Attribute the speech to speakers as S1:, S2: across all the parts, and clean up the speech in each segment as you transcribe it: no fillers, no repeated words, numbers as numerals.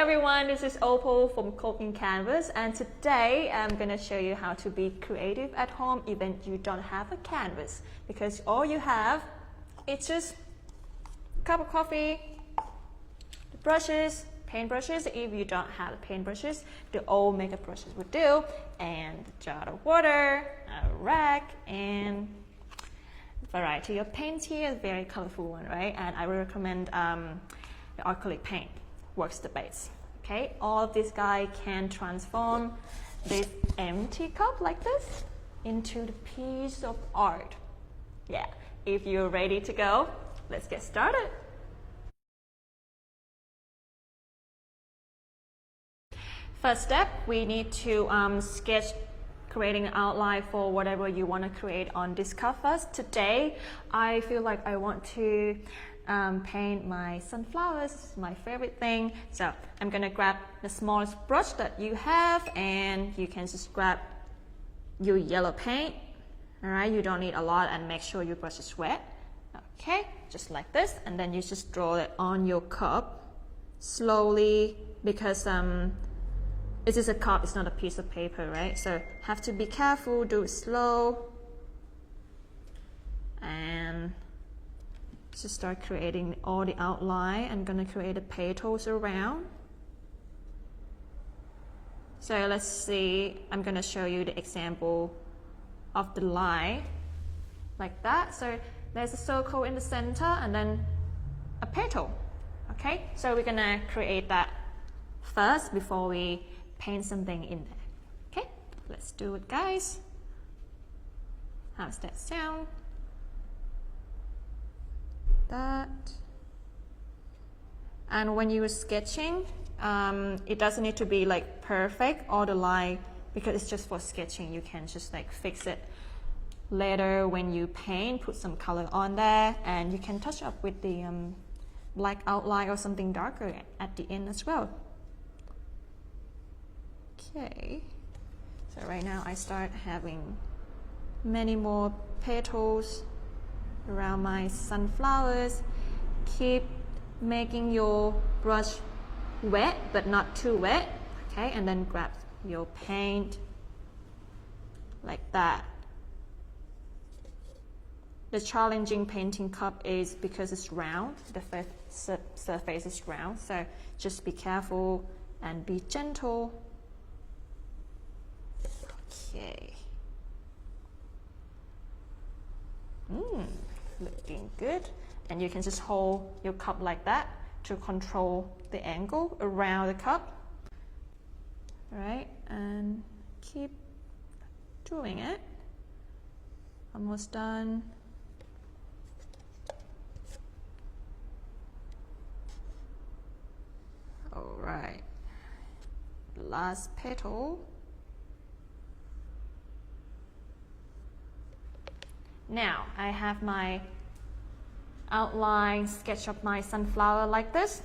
S1: everyone, this is Opal from Cork and Canvas, and today I'm going to show you how to be creative at home even you don't have a canvas, because all you have is just a cup of coffee, the brushes, paint brushes. If you don't have paint brushes, the old makeup brushes would do, and a jar of water, a rack, and variety of paints here, very colorful one, right? And I recommend the acrylic paint works the best. Okay, all of this guy can transform this empty cup like this into the piece of art. Yeah, if you're ready to go, let's get started. First step, we need to sketch, creating an outline for whatever you want to create on this cup first. Today, I feel like I want to paint my sunflowers, my favorite thing. So I'm gonna grab the smallest brush that you have, and you can just grab your yellow paint. All right, you don't need a lot, and make sure your brush is wet. Okay, just like this, and then you just draw it on your cup slowly, because it is a cup, it's not a piece of paper, right? So have to be careful, do it slow, and just start creating all the outline. I'm gonna create the petals around. So let's see, I'm gonna show you the example of the line like that. So there's a circle in the center and then a petal. Okay, so we're gonna create that first before we paint something in there. Okay, let's do it, guys. How's that sound? That. And when you're sketching, it doesn't need to be like perfect, all the line, because it's just for sketching. You can just like fix it later when you paint, put some color on there, and you can touch up with the black outline or something darker at the end as well. Okay, so right now I start having many more petals around my sunflowers. Keep making your brush wet but not too wet. Okay, and then grab your paint like that. The challenging painting cup is because it's round, the surface is round, so just be careful and be gentle. Okay. Looking good. And you can just hold your cup like that to control the angle around the cup. Alright, and keep doing it. Almost done. Alright, last petal. Now I have my outline sketch of my sunflower like this.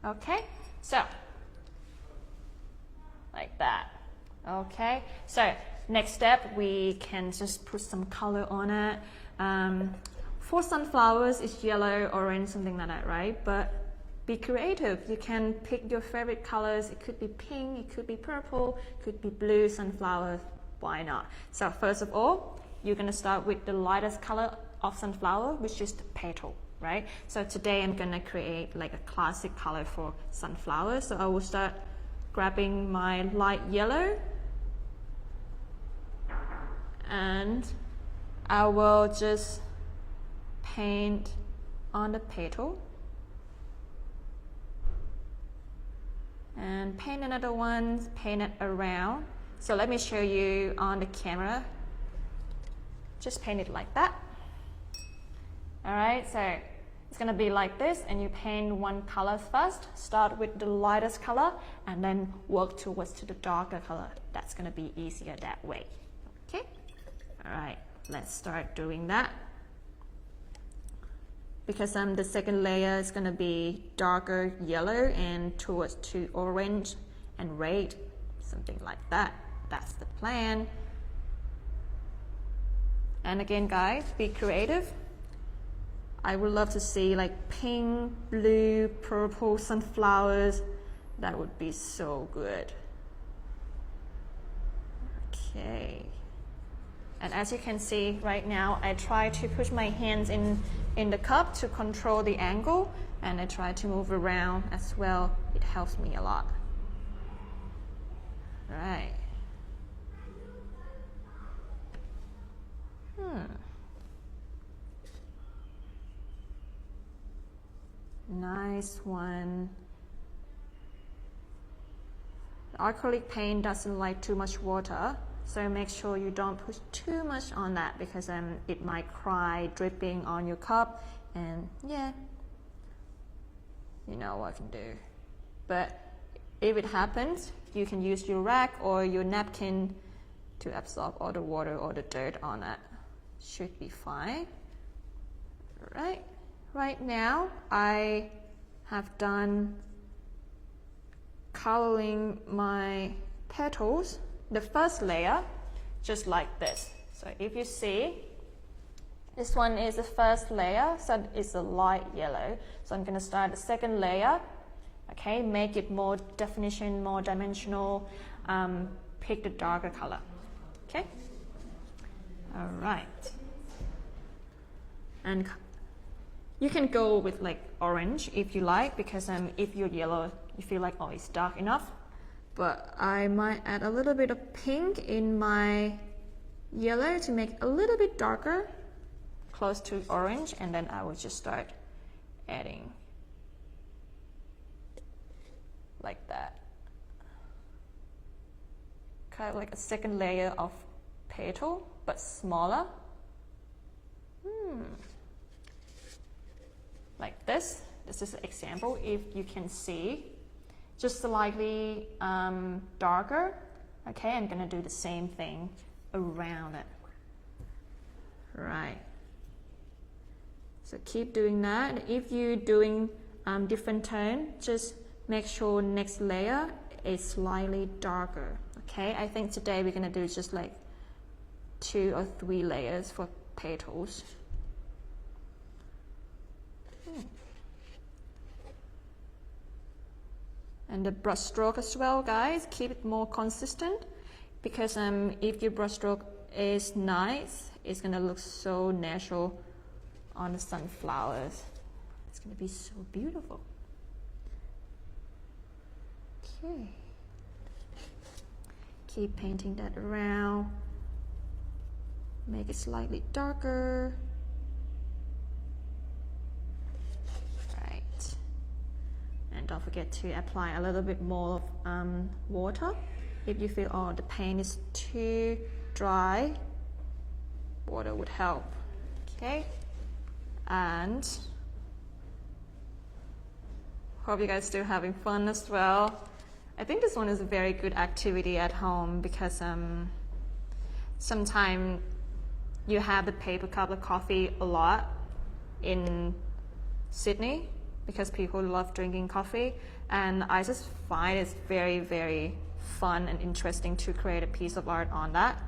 S1: Okay, so like that. Okay, so next step, we can just put some color on it. For sunflowers, it's yellow, orange, something like that, right? But be creative. You can pick your favorite colors. It could be pink, it could be purple, it could be blue sunflower. Why not? So first of all, you're going to start with the lightest color of sunflower, which is the petal, right? So today I'm going to create like a classic color for sunflower. So I will start grabbing my light yellow, and I will just paint on the petal, and paint another one, paint it around. So let me show you on the camera. Just paint it like that. All right, so it's gonna be like this, and you paint one color first. Start with the lightest color and then work towards to the darker color. That's gonna be easier that way. Okay, all right, let's start doing that. Because the second layer is gonna be darker yellow and towards to orange and red, something like that. That's the plan. And again, guys, be creative. I would love to see like pink, blue, purple sunflowers, That would be so good. Okay. And as you can see right now, I try to push my hands in the cup to control the angle, and I try to move around as well. It helps me a lot. Right. Nice one. The acrylic paint doesn't like too much water, so make sure you don't push too much on that, because it might cry dripping on your cup, and yeah, you know what I can do. But if it happens, you can use your rag or your napkin to absorb all the water or the dirt on it. Should be fine. Right now I have done coloring my petals, the first layer, just like this. So if you see, this one is the first layer, so it's a light yellow. So I'm going to start the second layer. Okay, make it more definition, more dimensional, pick the darker color. Okay, all right. And you can go with like orange if you like, because if you're yellow, you feel like, oh, it's dark enough. But I might add a little bit of pink in my yellow to make it a little bit darker, close to orange, and then I will just start adding like that. Kind of like a second layer of petal, but smaller. Like this. This is an example, if you can see. Just slightly darker. Okay, I'm gonna do the same thing around it. Right. So keep doing that. If you're doing different tone, just make sure next layer is slightly darker. Okay, I think today we're gonna do just like 2 or 3 layers for petals. And the brush stroke as well, guys, keep it more consistent, because if your brush stroke is nice, it's gonna look so natural on the sunflowers. It's gonna be so beautiful. Okay. Keep painting that around. Make it slightly darker. Right. And don't forget to apply a little bit more water. If you feel, oh, the paint is too dry, water would help. Okay. And hope you guys still having fun as well. I think this one is a very good activity at home, because sometimes you have the paper cup of coffee a lot in Sydney, because people love drinking coffee, and I just find it's very, very fun and interesting to create a piece of art on that.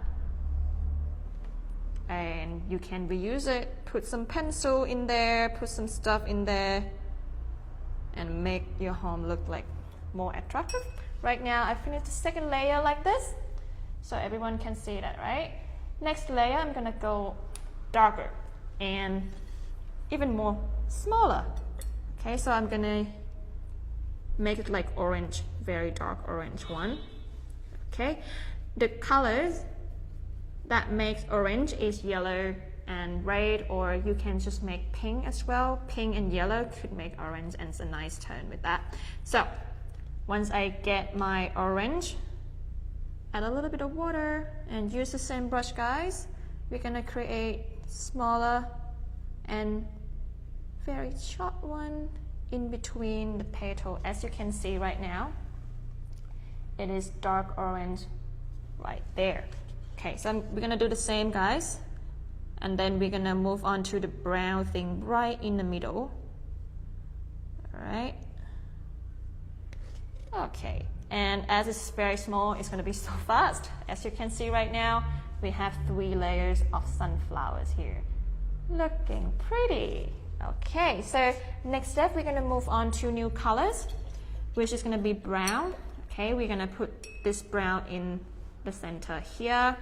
S1: And you can reuse it, put some pencil in there, put some stuff in there, and make your home look like more attractive. Right now I finished the second layer like this, so everyone can see that, right? Next layer I'm gonna go darker and even more smaller. Okay, so I'm gonna make it like orange, very dark orange one. Okay, the colors that makes orange is yellow and red, or you can just make pink as well. Pink and yellow could make orange, and it's a nice tone with that. So once I get my orange, add a little bit of water and use the same brush, guys. We're gonna create smaller and very short one in between the petal. As you can see right now, it is dark orange right there. Okay, so we're gonna do the same, guys, and then we're gonna move on to the brown thing right in the middle. All right. Okay, and as it's very small, it's gonna be so fast. As you can see right now, we have 3 layers of sunflowers here. Looking pretty. Okay, so next step, we're gonna move on to new colors. which is going to be brown. Okay, we're going to put this brown in the center here.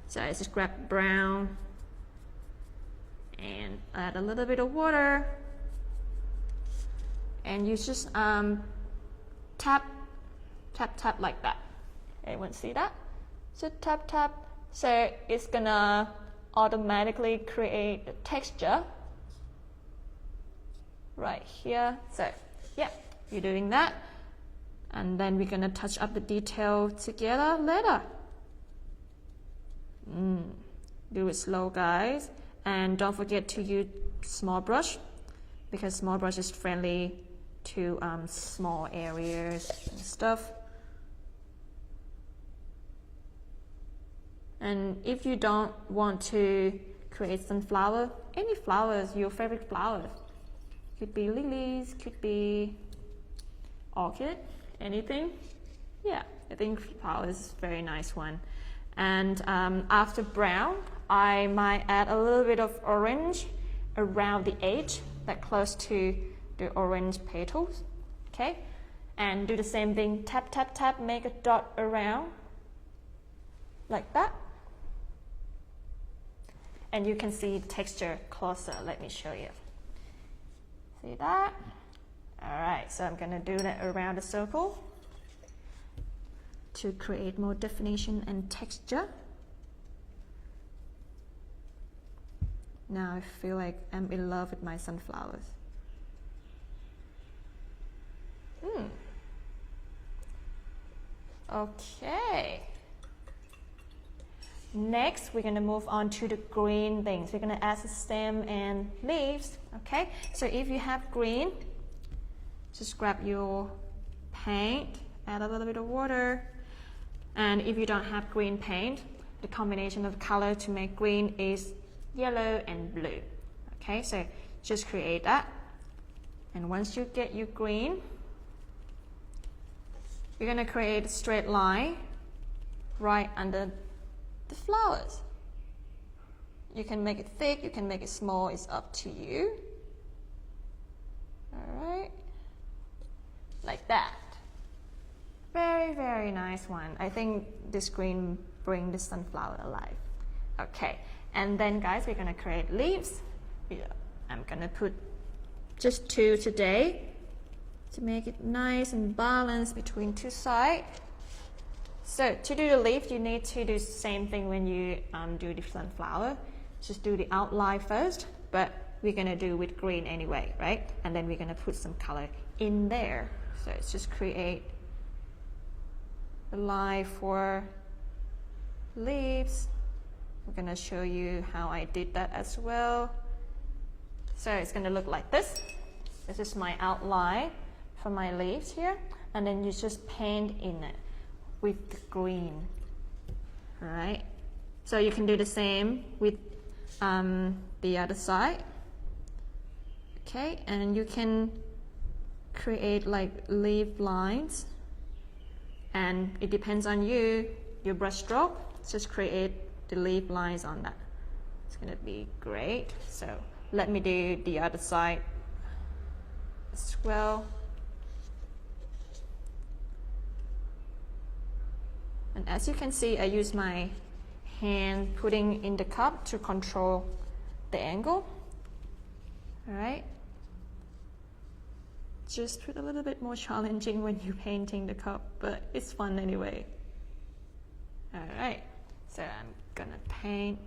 S1: So I just grab brown and add a little bit of water, and you just tap like that. Anyone see that? So tap. So it's gonna automatically create a texture right here. So yeah, you're doing that, and then we're gonna touch up the detail together later. Do it slow, guys, and don't forget to use small brush, because small brush is friendly to small areas and stuff. And if you don't want to create sunflower, any flowers, your favorite flowers, could be lilies, could be orchid, anything. Yeah, I think flower is a very nice one. And after brown, I might add a little bit of orange around the edge, that close to the orange petals. Okay, and do the same thing. Tap, make a dot around like that. And you can see the texture closer. Let me show you. See that? All right, so I'm gonna do that around the circle to create more definition and texture. Now I feel like I'm in love with my sunflowers. Okay. Next, we're going to move on to the green things. We're going to add the stem and leaves. Okay, so if you have green, just grab your paint, add a little bit of water. And if you don't have green paint, the combination of color to make green is yellow and blue. Okay, so just create that. And once you get your green, you're going to create a straight line right under the flowers. You can make it thick, you can make it small, it's up to you. Alright, like that. Very, very nice one. I think this green brings the sunflower alive. Okay, and then guys, we're going to create leaves. I'm going to put just 2 today to make it nice and balanced between 2 sides. So to do the leaf, you need to do the same thing when you do the sunflower. Just do the outline first, but we're going to do with green anyway, right? And then we're going to put some color in there. So it's just create the line for leaves. I'm going to show you how I did that as well. So it's going to look like this. This is my outline for my leaves here. And then you just paint in it with the green. All right, so you can do the same with the other side. Okay, and you can create like leaf lines, and it depends on you, your brush stroke. Just create the leaf lines on that. It's gonna be great. So let me do the other side as well. And as you can see, I use my hand putting in the cup to control the angle. All right. Just put a little bit more challenging when you're painting the cup, but it's fun anyway. All right. So I'm gonna paint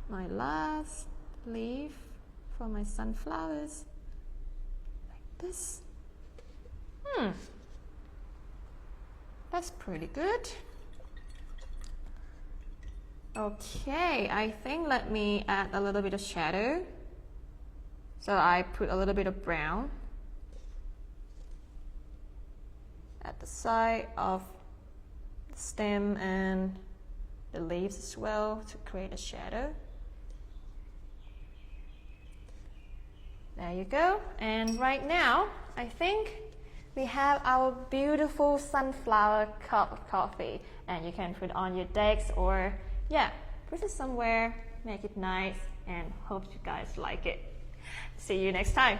S1: my last leaf for my sunflowers like this. That's pretty good. Okay, I think let me add a little bit of shadow. So I put a little bit of brown at the side of the stem and the leaves as well to create a shadow. There you go. And right now, I think we have our beautiful sunflower cup of coffee, and you can put it on your decks or put it somewhere, make it nice, and hope you guys like it. See you next time.